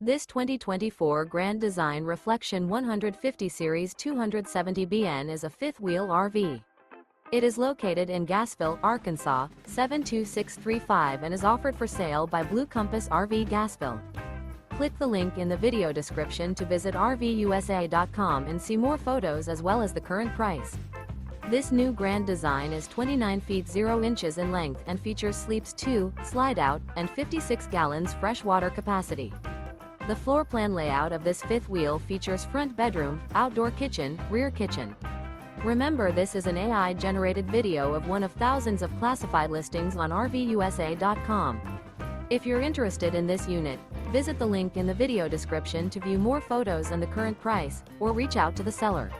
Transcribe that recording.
This 2024 Grand Design Reflection 150 Series 270BN is a fifth-wheel RV. It is located in Gassville, Arkansas, 72635 and is offered for sale by Blue Compass RV Gassville. Click the link in the video description to visit RVUSA.com and see more photos as well as the current price. This new Grand Design is 29 feet 0 inches in length and features sleeps 2, slide-out, and 56 gallons freshwater capacity. The floor plan layout of this fifth wheel features front bedroom, outdoor kitchen, rear kitchen. Remember, this is an AI-generated video of one of thousands of classified listings on RVUSA.com. If you're interested in this unit, visit the link in the video description to view more photos and the current price, or reach out to the seller.